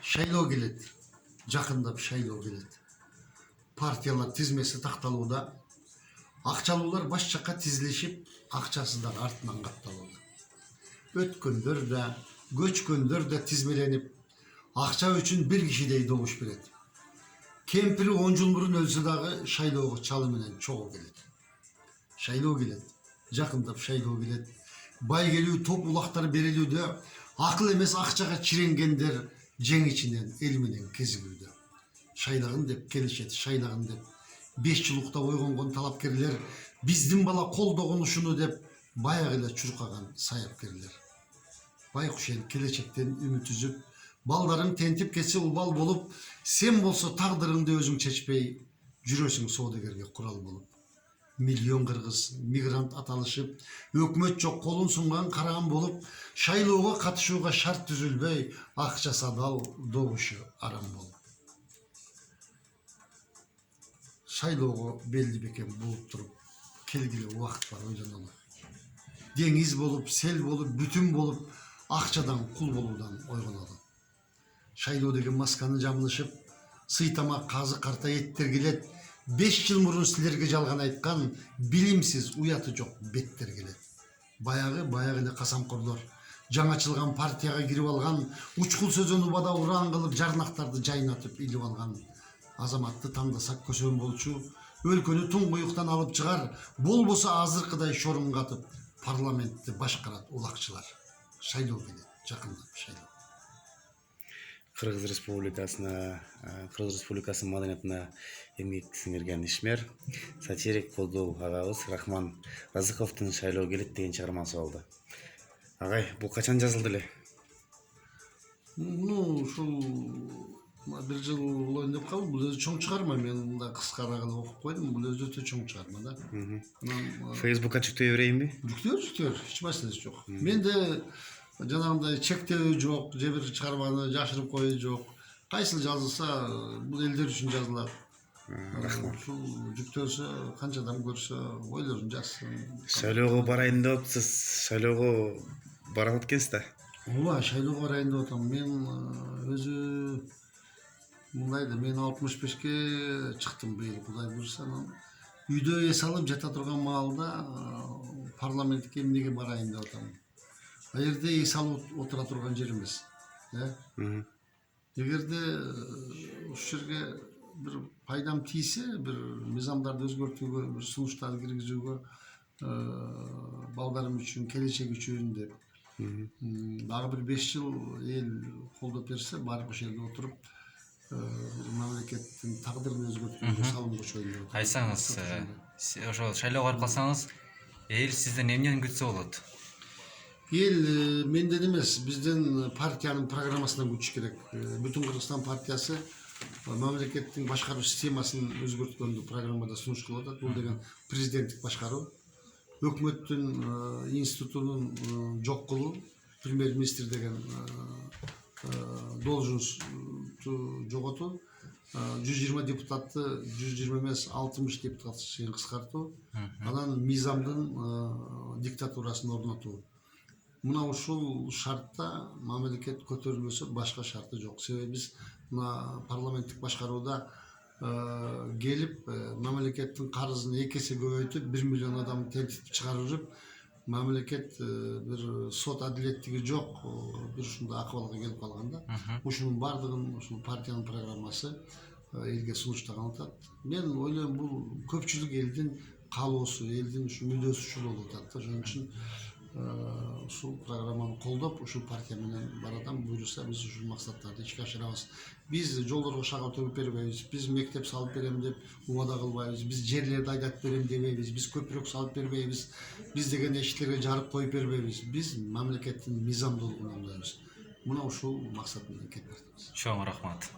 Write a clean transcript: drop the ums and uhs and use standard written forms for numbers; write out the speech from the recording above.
Шайлоо келет. Жакындап шайлоо келет. Партиялар тизмеси такталууда. Акчалуулар баш жакка тизилишип, акчасыздар артынан катталууда. Өткөндөр да, көчкөндөр да тизмеленип, акча үчүн бир кишидей добуш берет. Кемпири 10 жыл мурун өлсө дагы шайлоого чалы менен чогуу келет. Шайлоо келет. Жакындап шайлоо келет. Бай келүү, топ улактар берилүүдө, акыл эмес акчага чиренгендер жеңичинен эл менен кезигүүдө. Шайлагын деп келишет, шайлагын деп 5 жыл уктап ойгонгон талапкерлер, биздин бала колдогон ушуну деп баягы эле чуркаган саяпкерлер. Байкуш эл келечектен үмүт үзүп, балдарың тентип кетсе убал болуп, сен болсо тагдырыңды өзүң чечпей, жүрөсүң соодагерге курал болуп. Миллион кыргыз мигрант аталышып, өкмөт жок колун сунган караган болуп, шайлоого катышууга шарт түзүлбөй, акча садал добушу арам болуп. Шайлоого белди бекем болуп туруп, келгиле убакыт бар ойлонолу. Деңиз болуп, сел болуп, бүтүн болуп, акчадан кул болуудан ойгонолу. Шайлоо деген масканы жамылышып, сыйтамак казы карта эттер келет. 5 жыл мурун силерге жалган айткан, билимсиз уяты жок беттер келет. Баягы эле касамкорлор жаңачылган партияга кирип алган, учкул сөзөн убада ураан кылып, жарнактарды жайнатып илип алган. Азаматты тандасак көсөм болчу, өлкөнү туңгуюктан алып чыгар, болбосо азыркыдай шорун катып, парламентти башкарат улакчылар. Шайлоо келет, жакындап шайлоо. Кыргыз Республикасынын маданиятына эмгек сиңирген ишмер, сатирик колдоо агабыз Рахман Разыковдун «Шайлоо келет» деген чыгармасы болду. Агай, бул качан жазылды эле? Ушул бир жыл болоюн деп калды. Бул өзү чоң чыгарма. Мен мында кыскараак эле окуп койдум. Бул өзү өтө чоң чыгарма да. Фейсбукка жүктөй берейинби? Жүктөр, эч маселеси жок. Менде жанагындай чектөө жок, же бир чыгарманы жашырып коюу жок. Кайсыл жазылса, бул элдер үчүн жазылат. Рахмат. Ушул жүктөлсө, канча адам көрсө, ойлорун жазсын. Шайлоого барайын деп атсыз, шайлоого барат экенсиз да. Ооба, шайлоого барайын деп атам. Мен өзү мындайда, мен 65ке чыктым быйыл, Кудай буйрса. Үйдө эс алып жата турган маалда парламентке эмнеге барайын деп атам. А жерде эс алып отура турган жер эмес. Эгерде ушул жерге бир пайдам тийсе, бир мыйзамдарды өзгөртүүгө, бир сунуштарды киргизүүгө, балдарым үчүн, келечек үчүн деп, дагы бир 5 жыл эл колдоп берсе, барып ошол жерде отуруп, мамлекеттин тагдырын өзгөртүүгө салым кошоюн деп. Айтсаңыз, ошол шайлоого барып калсаңыз, эл сизден эмнени күтсө болот? Ел менден эмес, биздин партиянын программасынан күтүш керек. Бүтүн Кыргызстан партиясы мамлекеттин башкаруу системасын өзгөрткөндү программада сунуш кылып атат. Бул деген президенттик башкаруу, өкмөттүн институтунун жок кылуу, премьер-министр деген должносту жоготуу, 120 депутатты 120 эмес 60 депутат чейин кыскартуу, анан мыйзамдын диктатурасын орнотуу. Мына ушул шартта мамлекет көтөрүлбөсө, башка шарты жок. Себеби биз мына парламенттик башкарууда келип, мамлекеттин карызын 2 эсе көбөйтүп, 1 миллион адам тентип чыгарып, мамлекет бир сот адилеттиги жок, бир ушундай акыбалга келип калганда, ушунун бардыгын ушул партиянын программасы элге сунуштаган атат. Мен ойлойм, бул көпчүлүк элдин каалоосу, элдин ушу мүдөөсү ушул болуп атат. Ошон үчүн ушул программаны колдоп, ушул партия менен баратам. Буйруса биз ушул максаттарды ишке ашырабыз. Биз жолдорго шагал төгүп бербейбиз, биз мектеп салып берем деп убада кылбайбыз, биз жерлерди айдап берем дебейбиз, биз көпүрөк салып бербейбиз, биз деген эшиктерге жарык коюп бербейбиз. Биз мамлекеттин мыйзамдуулугун оңдойбуз. Мына ушул максат менен кетип жатабыз. Чоң рахмат.